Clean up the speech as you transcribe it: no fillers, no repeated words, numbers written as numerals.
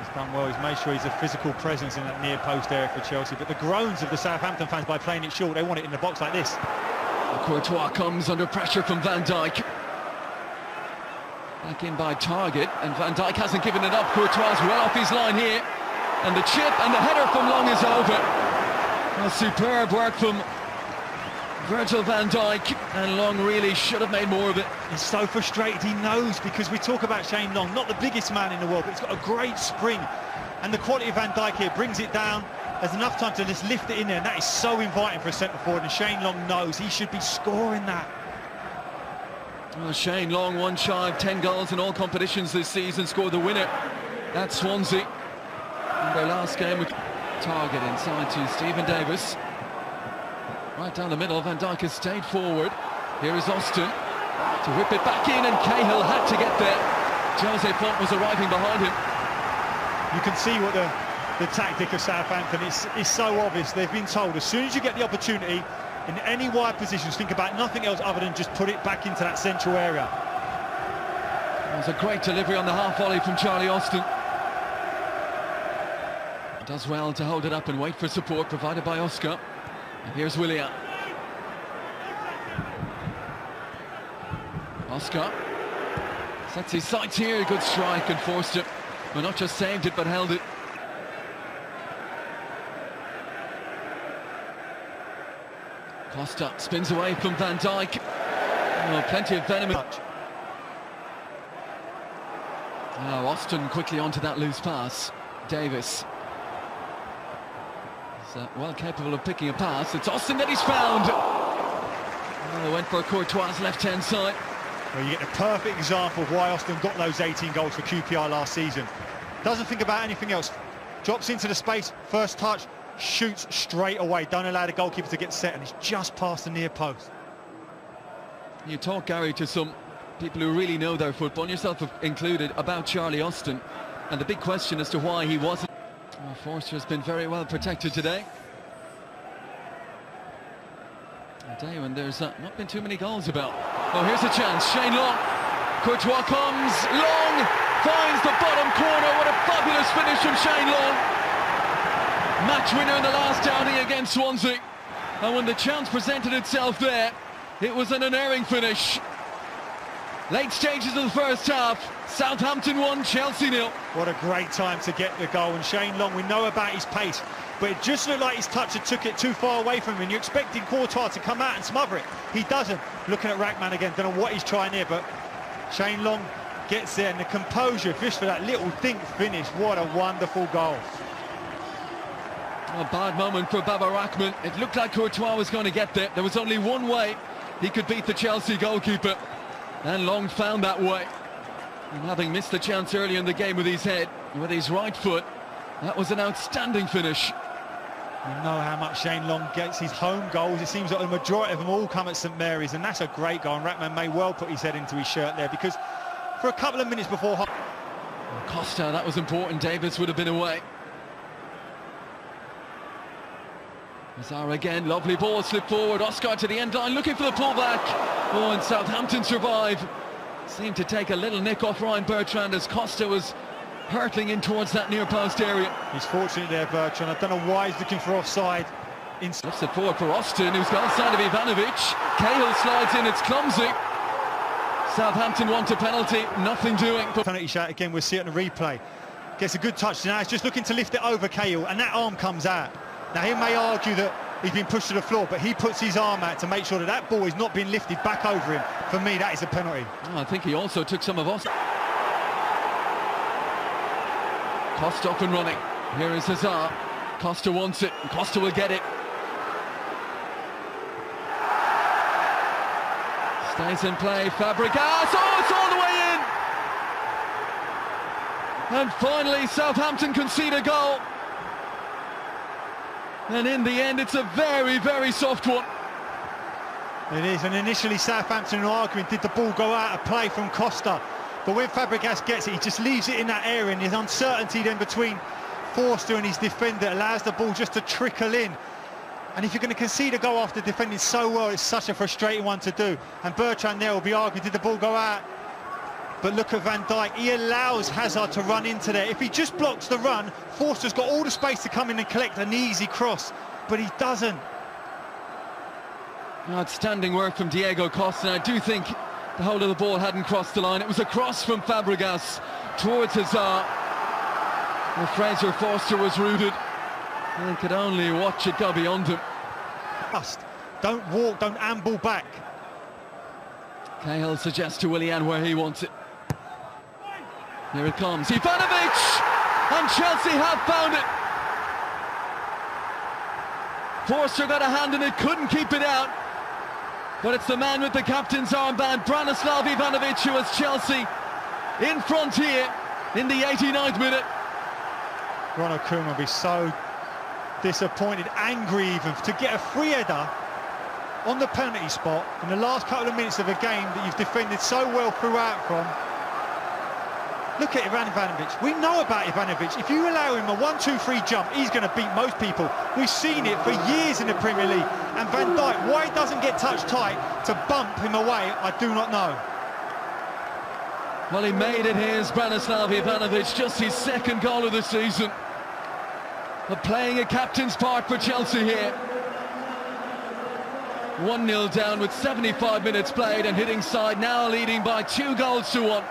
He's done well. He's made sure he's a physical presence in that near post area for Chelsea. But the groans of the Southampton fans by playing it short, they want it in the box like this. Courtois comes under pressure from Van Dijk. Back in by Target, and Van Dijk hasn't given it up. Courtois well off his line here. And the chip and the header from Long is over. Well, superb work from Virgil van Dijk, and Long really should have made more of it. He's so frustrated, he knows, because we talk about Shane Long, not the biggest man in the world, but he's got a great spring. And the quality of Van Dijk here brings it down. There's enough time to just lift it in there, and that is so inviting for a centre-forward, and Shane Long knows he should be scoring that. Well, Shane Long, one shy of 10 goals in all competitions this season, scored the winner at Swansea in their last game. With Target inside to Stephen Davis. Right down the middle, Van Dijk has stayed forward. Here is Austin to whip it back in, and Cahill had to get there. Jose Font was arriving behind him. You can see what the tactic of Southampton is so obvious. They've been told as soon as you get the opportunity in any wide positions, think about nothing else other than just put it back into that central area. It was a great delivery on the half volley from Charlie Austin. Does well to hold it up and wait for support provided by Oscar. And here's Willian. Oscar sets his sights here. A good strike and forced it. Well, not just saved it, but held it. Costa spins away from Van Dijk. Oh, plenty of venom. Now Austin quickly onto that loose pass. Davis. Well capable of picking a pass. It's Austin that he's found. Oh, they went for Courtois' left-hand side. Well, you get the perfect example of why Austin got those 18 goals for QPR last season. Doesn't think about anything else. Drops into the space, first touch, shoots straight away. Don't allow the goalkeeper to get set, and it's just past the near post. You talk, Gary, to some people who really know their football, yourself included, about Charlie Austin, and the big question as to why he wasn't. Well, Forster has been very well protected today. A day when there's not been too many goals about. Oh, here's a chance. Shane Long. Courtois comes. Long finds the bottom corner. What a fabulous finish from Shane Long. Match winner in the last outing against Swansea. And when the chance presented itself there, it was an unerring finish. Late stages of the first half, Southampton 1, Chelsea 0. What a great time to get the goal, and Shane Long, we know about his pace, but it just looked like his touch had took it too far away from him, and you're expecting Courtois to come out and smother it. He doesn't. Looking at Rackman again, don't know what he's trying here, but Shane Long gets there, and the composure just for that little dink finish. What a wonderful goal. A bad moment for Baba Rackman. It looked like Courtois was going to get there. There was only one way he could beat the Chelsea goalkeeper. And Long found that way. And having missed the chance earlier in the game with his head, with his right foot, that was an outstanding finish. You know how much Shane Long gets his home goals. It seems like the majority of them all come at St Mary's, and that's a great goal. And Rackman may well put his head into his shirt there, because for a couple of minutes before... Costa, that was important. Davis would have been away. Mazar again, lovely ball, slip forward. Oscar to the end line, looking for the pullback. Oh, and Southampton survive. Seemed to take a little nick off Ryan Bertrand as Costa was hurtling in towards that near post area. He's fortunate there, Bertrand. I don't know why he's looking for offside. Lifts it forward for Austin, who's got outside of Ivanovic. Cahill slides in, it's clumsy. Southampton want a penalty, nothing doing. Penalty shot again, we'll see it in the replay. Gets a good touch now, he's just looking to lift it over Cahill, and that arm comes out. Now, he may argue that he's been pushed to the floor, but he puts his arm out to make sure that that ball is not being lifted back over him. For me, that is a penalty. Oh, I think he also took some of us. Costa up and running. Here is Hazard. Costa wants it, and Costa will get it. Stays in play, Fabregas. Oh, it's all the way in! And finally, Southampton concede a goal. And in the end, it's a very, very soft one. It is, and initially Southampton are arguing, did the ball go out of play from Costa? But when Fabregas gets it, he just leaves it in that area, and his uncertainty then between Forster and his defender allows the ball just to trickle in. And if you're going to concede a goal after defending so well, it's such a frustrating one to do. And Bertrand there will be arguing, did the ball go out? But look at Van Dijk, he allows Hazard to run into there. If he just blocks the run, Forster's got all the space to come in and collect an easy cross, but he doesn't. Outstanding work from Diego Costa, and I do think the whole of the ball hadn't crossed the line. It was a cross from Fabregas towards Hazard, where Fraser Forster was rooted, and could only watch it go beyond him. Don't walk, don't amble back. Cahill suggests to Willian where he wants it. Here it comes, Ivanovic! And Chelsea have found it! Forster got a hand in it, couldn't keep it out. But it's the man with the captain's armband, Branislav Ivanovic, who has Chelsea in front here in the 89th minute. Ronald Koeman will be so disappointed, angry even, to get a free header on the penalty spot in the last couple of minutes of a game that you've defended so well throughout from. Look at Ivanovic. We know about Ivanovic. If you allow him a 1-2-3 jump, he's going to beat most people. We've seen it for years in the Premier League. And Van Dijk, why he doesn't get touched tight to bump him away, I do not know. Well, he made it his, Branislav Ivanovic, just his second goal of the season. But playing a captain's part for Chelsea here. 1-0 down with 75 minutes played, and hitting side now leading by 2 goals to 1.